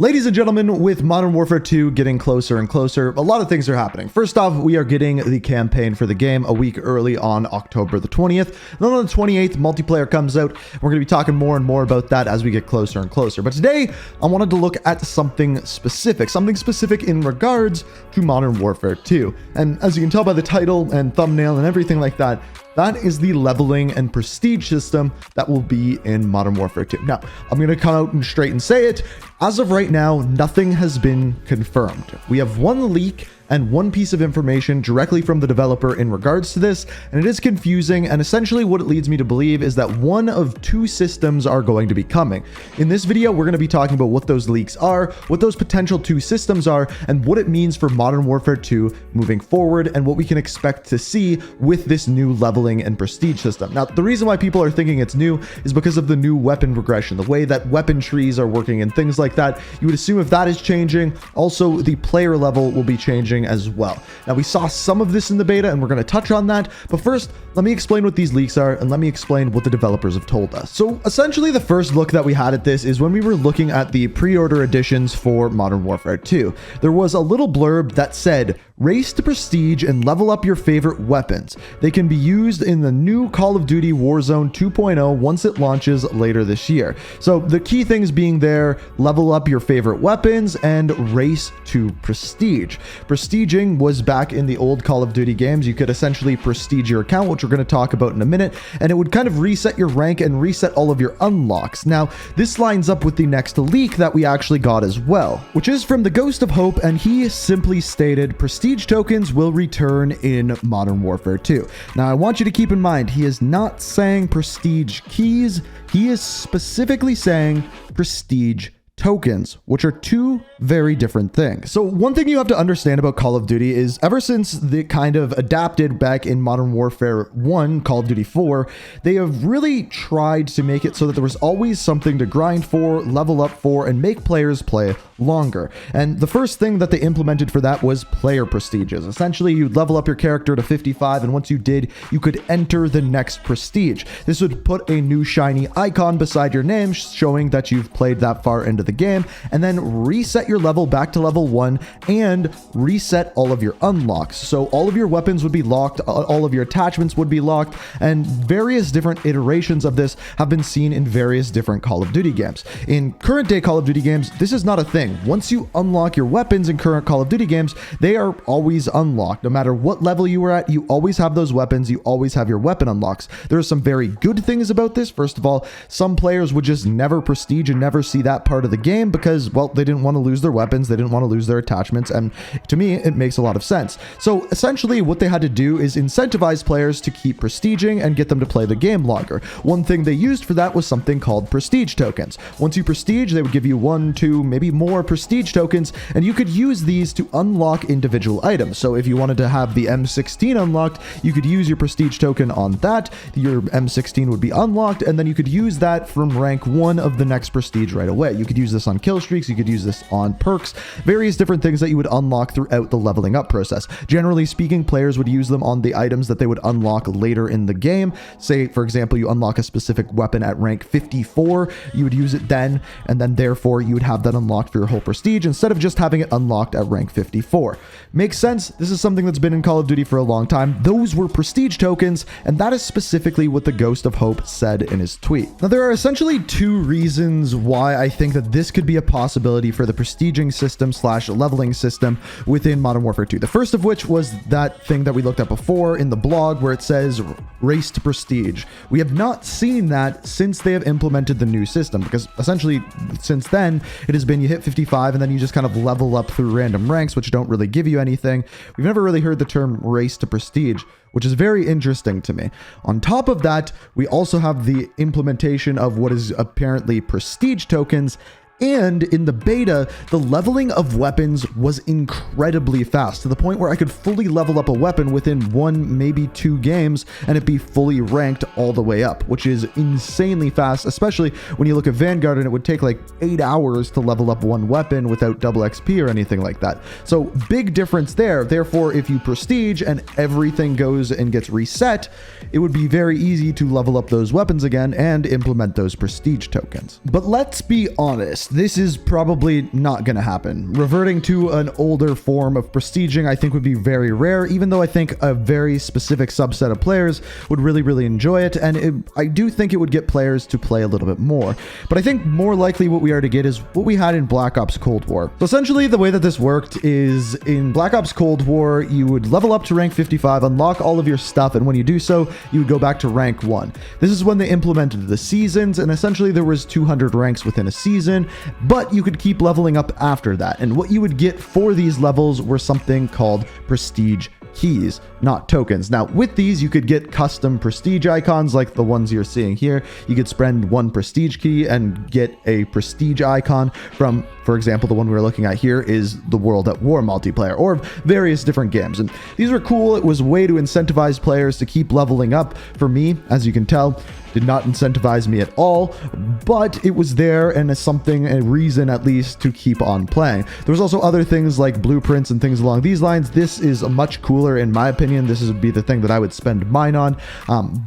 Ladies and gentlemen, with Modern Warfare 2 getting closer and closer, a lot of things are happening. First off, we are getting the campaign for the game a week early on October the 20th. Then on the 28th, multiplayer comes out. We're going to be talking more and more about that as we get closer and closer. But today, I wanted to look at something specific in regards to Modern Warfare 2. And as you can tell by the title and thumbnail and everything like that, that is the leveling and prestige system that will be in Modern Warfare 2. Now, I'm going to come out and straight and say it. As of right now, nothing has been confirmed. We have one leak and one piece of information directly from the developer in regards to this, and it is confusing, and essentially what it leads me to believe is that one of two systems are going to be coming. In this video, we're going to be talking about what those leaks are, what those potential two systems are, and what it means for Modern Warfare 2 moving forward, and what we can expect to see with this new leveling and prestige system. Now, the reason why people are thinking it's new is because of the new weapon progression, the way that weapon trees are working and things like that. You would assume if that is changing, also the player level will be changing as well. Now, we saw some of this in the beta and we're going to touch on that, but first let me explain what these leaks are and let me explain what the developers have told us. So essentially the first look that we had at this is when we were looking at the pre-order editions for Modern Warfare 2. There was a little blurb that said, race to prestige and level up your favorite weapons. They can be used in the new Call of Duty Warzone 2.0 once it launches later this year. So the key things being there, level up your favorite weapons and race to prestige. Prestiging was back in the old Call of Duty games. You could essentially prestige your account, which we're going to talk about in a minute, and it would kind of reset your rank and reset all of your unlocks. Now, this lines up with the next leak that we actually got as well, which is from the Ghost of Hope, and he simply stated, prestige tokens will return in Modern Warfare 2. Now, I want you to keep in mind, he is not saying prestige keys, he is specifically saying prestige tokens, which are two very different things. So one thing you have to understand about Call of Duty is ever since they kind of adapted back in Modern Warfare 1, Call of Duty 4, they have really tried to make it so that there was always something to grind for, level up for, and make players play longer. And the first thing that they implemented for that was player prestiges. Essentially, you'd level up your character to 55, and once you did, you could enter the next prestige. This would put a new shiny icon beside your name, showing that you've played that far into the game, and then reset your level back to level 1 and reset all of your unlocks. So all of your weapons would be locked, all of your attachments would be locked, and various different iterations of this have been seen in various different Call of Duty games. In current day Call of Duty games, this is not a thing. Once you unlock your weapons in current Call of Duty games, they are always unlocked. No matter what level you were at, you always have those weapons, you always have your weapon unlocks. There are some very good things about this. First of all, some players would just never prestige and never see that part of the game because, well, they didn't want to lose their weapons, they didn't want to lose their attachments, and to me, it makes a lot of sense. So essentially, what they had to do is incentivize players to keep prestiging and get them to play the game longer. One thing they used for that was something called prestige tokens. Once you prestige, they would give you 1, 2, maybe more prestige tokens, and you could use these to unlock individual items. So if you wanted to have the M16 unlocked, you could use your prestige token on that, your M16 would be unlocked, and then you could use that from rank 1 of the next prestige right away. You could use this on kill streaks, you could use this on perks, various different things that you would unlock throughout the leveling up process. Generally speaking, players would use them on the items that they would unlock later in the game. Say, for example, you unlock a specific weapon at rank 54, you would use it then, and then therefore you would have that unlocked for your whole prestige instead of just having it unlocked at rank 54. Makes sense? This is something that's been in Call of Duty for a long time. Those were prestige tokens, and that is specifically what the Ghost of Hope said in his tweet. Now, there are essentially two reasons why I think that this could be a possibility for the prestiging system / leveling system within Modern Warfare 2. The first of which was that thing that we looked at before in the blog where it says race to prestige. We have not seen that since they have implemented the new system, because essentially since then it has been you hit 55 and then you just kind of level up through random ranks, which don't really give you anything. We've never really heard the term race to prestige, which is very interesting to me. On top of that, we also have the implementation of what is apparently prestige tokens. And in the beta, the leveling of weapons was incredibly fast, to the point where I could fully level up a weapon within 1, maybe 2 games, and it be fully ranked all the way up, which is insanely fast, especially when you look at Vanguard and it would take like 8 hours to level up one weapon without double XP or anything like that. So big difference there. Therefore, if you prestige and everything goes and gets reset, it would be very easy to level up those weapons again and implement those prestige tokens. But let's be honest. this is probably not going to happen. Reverting to an older form of prestiging, I think, would be very rare, even though I think a very specific subset of players would really enjoy it, and I do think it would get players to play a little bit more. But I think more likely what we are to get is what we had in Black Ops Cold War. So essentially, the way that this worked is in Black Ops Cold War, you would level up to rank 55, unlock all of your stuff, and when you do so, you would go back to rank 1. This is when they implemented the seasons, and essentially there was 200 ranks within a season, but you could keep leveling up after that. And what you would get for these levels were something called prestige keys, not tokens. Now, with these, you could get custom prestige icons like the ones you're seeing here. You could spend one prestige key and get a prestige icon from, for example, the one we're looking at here is the World at War multiplayer, or various different games. And these were cool. It was a way to incentivize players to keep leveling up. For me, as you can tell, did not incentivize me at all, but it was there and it's something, a reason at least, to keep on playing. There was also other things like blueprints and things along these lines. This is much cooler in my opinion. This would be the thing that I would spend mine on.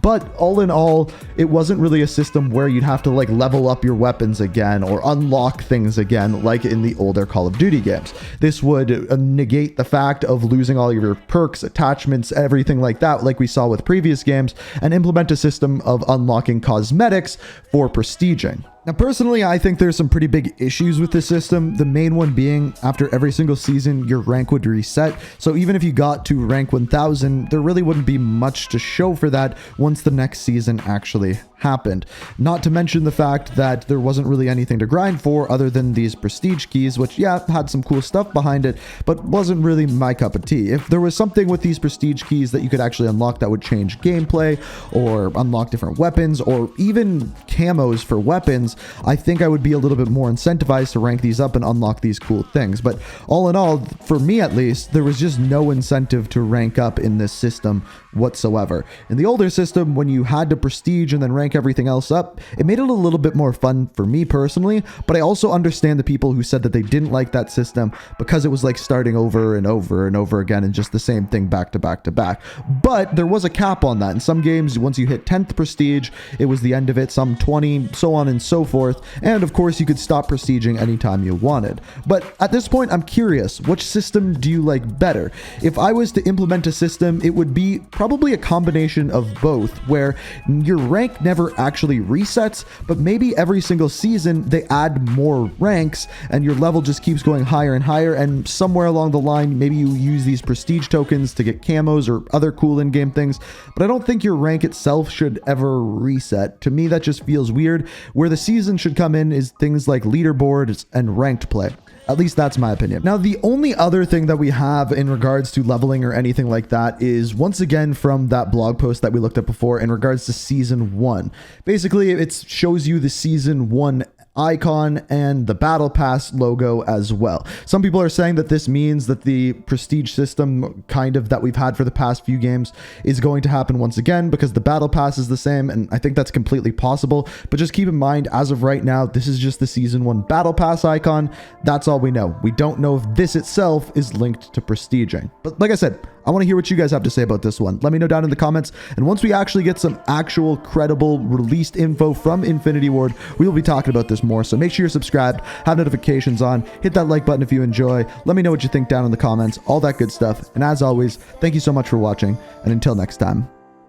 But all in all, it wasn't really a system where you'd have to like level up your weapons again or unlock things again like in the older Call of Duty games. This would negate the fact of losing all of your perks, attachments, everything like that, like we saw with previous games, and implement a system of unlocking cosmetics for prestiging. Now, personally, I think there's some pretty big issues with this system. The main one being, after every single season, your rank would reset. So even if you got to rank 1000, there really wouldn't be much to show for that once the next season actually happened. Not to mention the fact that there wasn't really anything to grind for other than these prestige keys, which, yeah, had some cool stuff behind it, but wasn't really my cup of tea. If there was something with these prestige keys that you could actually unlock that would change gameplay, or unlock different weapons, or even camos for weapons, I think I would be a little bit more incentivized to rank these up and unlock these cool things. But all in all, for me at least, there was just no incentive to rank up in this system whatsoever. In the older system, when you had to prestige and then rank everything else up, it made it a little bit more fun for me personally, but I also understand the people who said that they didn't like that system because it was like starting over and over and over again and just the same thing back to back to back. But there was a cap on that. In some games, once you hit 10th prestige, it was the end of it, some 20, so on and so forth. And of course, you could stop prestiging anytime you wanted. But at this point, I'm curious, which system do you like better? If I was to implement a system, it would be probably a combination of both, where your rank never actually resets, but maybe every single season they add more ranks and your level just keeps going higher and higher, and somewhere along the line, maybe you use these prestige tokens to get camos or other cool in-game things, but I don't think your rank itself should ever reset. To me, that just feels weird. Where the season should come in is things like leaderboards and ranked play. At least that's my opinion. Now, the only other thing that we have in regards to leveling or anything like that is, once again, from that blog post that we looked at before in regards to Season 1. Basically, it shows you the Season 1 icon and the battle pass logo as well. Some people are saying that this means that the prestige system kind of that we've had for the past few games is going to happen once again because the battle pass is the same, and I think that's completely possible. But just keep in mind, as of right now, this is just the Season 1 battle pass icon. That's all we know. We don't know if this itself is linked to prestiging. But like I said, I want to hear what you guys have to say about this one. Let me know down in the comments. And once we actually get some actual credible released info from Infinity Ward, we will be talking about this more. So make sure you're subscribed, have notifications on, hit that like button if you enjoy. Let me know what you think down in the comments, all that good stuff. And as always, thank you so much for watching. And until next time,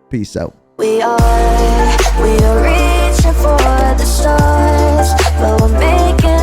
peace out. We are reaching for the stars, but we're making